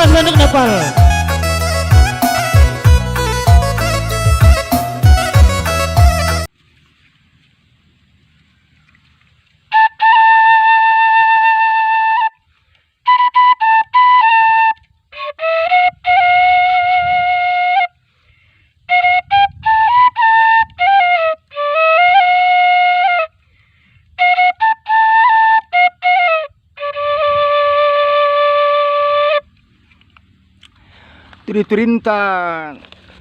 Salam untuk Nepal. Turinta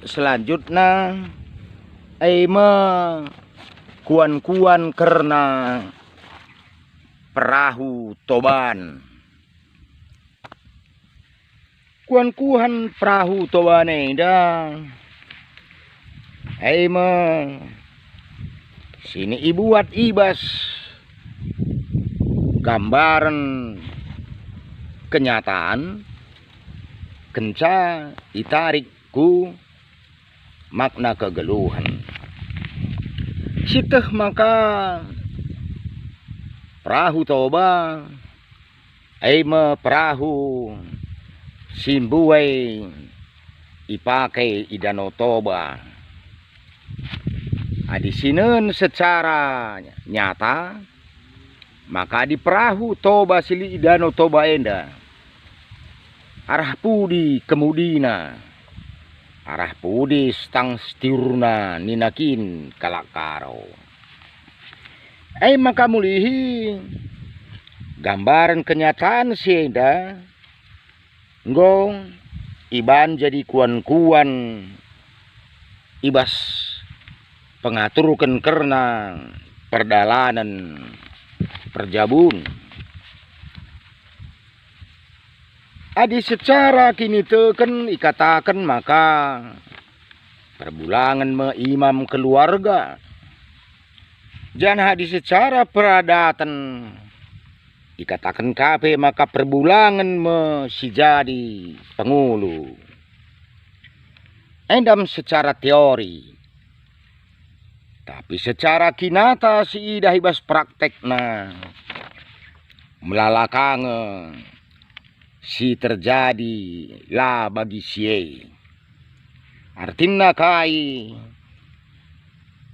selanjutnya me kuan-kuan karena perahu toban. Kuan-kuan perahu toban dah. Me sini ibuat ibas gambaran kenyataan kenca itarik ku makna kegeluhan. Siteh maka perahu toba me perahu simbuai ipakai idano toba. Adisinen secara nyata maka di perahu toba sili idano toba enda arah pudi kemudina, arah pudi stang stirna ninakin kalakaro. Maka mulihi gambaran kenyataan sienda ngong iban jadi kuan-kuan ibas pengaturkan karena perdalanan perjabun. Adi secara kini teken ikatakan maka perbulangan imam keluarga. Jangan hadi secara peradatan ikatakan kape maka perbulangan si jadi pengulu. Endam secara teori. Tapi secara kinata si idah ibas praktekna melalakang si terjadi lah bagi sie. Artinya kai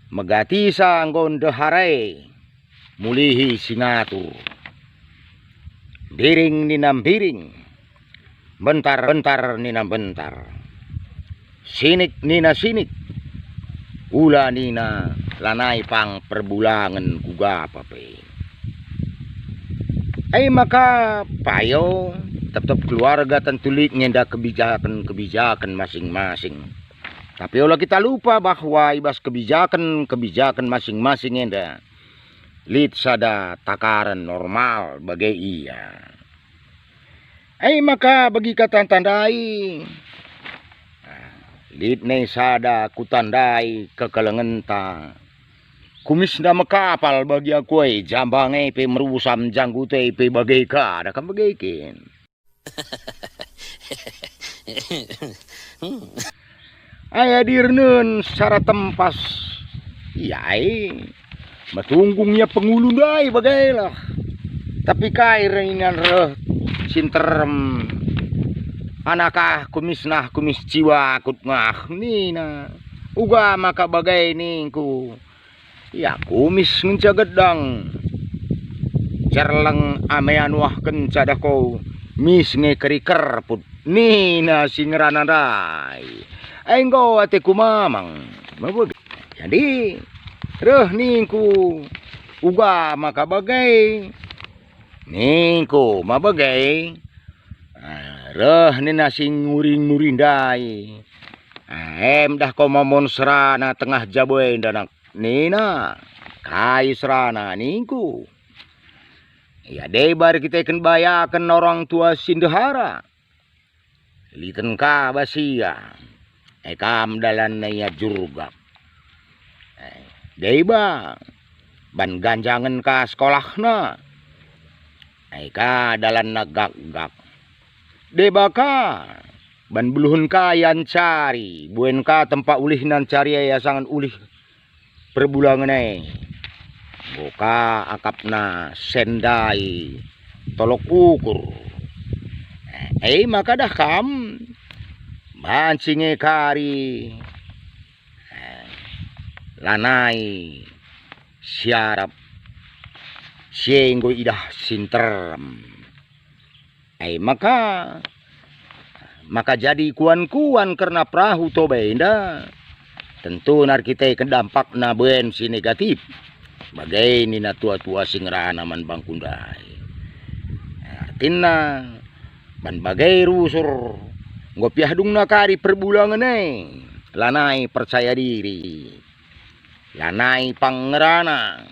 megatisa nggonde harai mulihi singatur. Biring ninam biring, bentar-bentar ninam bentar. Sinik nina sinik, ula nina lanai pang perbulangan kuga pape. Maka payo tetap keluarga tentulik nyenda kebijakan masing-masing. Tapi kalau kita lupa bahwa ibas kebijakan masing-masing nyenda lid sada takaran normal bagai iya. Maka bagi kata tandai lid ne sada kutandai kekelengenta. Kumis na makapal bagi aku jambang pe merusam janggute pe bagai ka ada kan bagaikin. Dirnen secara tempas iyai matunggungnya pengulu dai bagailah. Tapi kair inan reh sinterem anakah kumis jiwa akut ngah nina uga maka bagai ningku ya kumis mencagedang cerleng amean wah kencada kau mis ngekeriker put nina singranadai enggo ate kumamang mabog. Jadi reh ningku uga maka bagai ningku mabagai reh nina sing nguring-nguring dah kau mamon serana tengah jaboy danak nina kai serana ningku. Ya debar kita ikan bayakan orang tua sindahara. Liten ka basia. Kam dalan naya jurgap. Deba ban ganjangan ka sekolahna. Ka dalan nagak-gak. Deba ka ban buluhun ka yan cari. Buen ka tempat ulih nan cari ya sangan ulih perbulangan Buka akapna sendai tolok ukur. Maka dah kam bancinge kari lanai siarap sienggo idah sinterem. Maka jadi kuan-kuan karena perahu to benda. Tentu nar kita kedampak na ben si negatif. Bagai ni na tua-tua sing rana man bangkundai. Artina ban bagai rusur ngopiah dung na kari perbulangan lanai percaya diri. Lanai pangerana.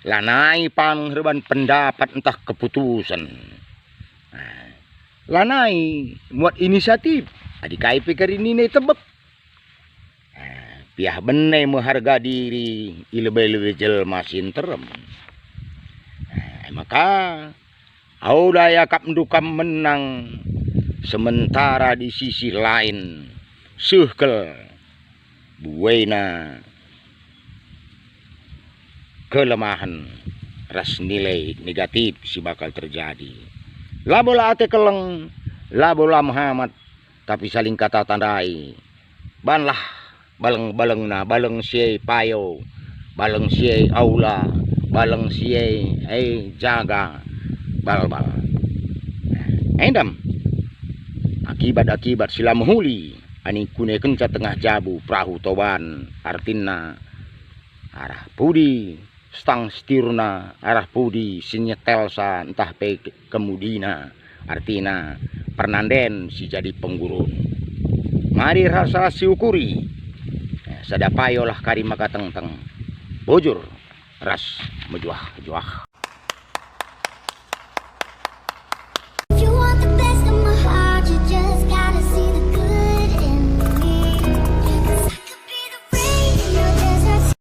Lanai pangherban pendapat entah keputusan. Lanai muat inisiatif adikai pikir ini tebep piah bene mengharga diri ilebe-lebe jelma sinterem. Maka au daya kap ndukam menang sementara di sisi lain sehkel buena kelemahan ras nilai negatif si bakal terjadi. Labola ate keleng, labola Muhammad, tapi saling kata tandai. Banlah baleng-baleng na, baleng siye payo, baleng siye aula, baleng siye jaga, bal-bal. Endam, akibat-akibat sila menghuli, ani kune kenca tengah jabu perahu toban, artina arah pudi. Stang stirna arah pudi sinyetelsa entah pe kemudina artina pernanden si jadi penggurun. Mari rasa siukuri sadapayolah kari maka teng-teng bojur ras mejuah-juah.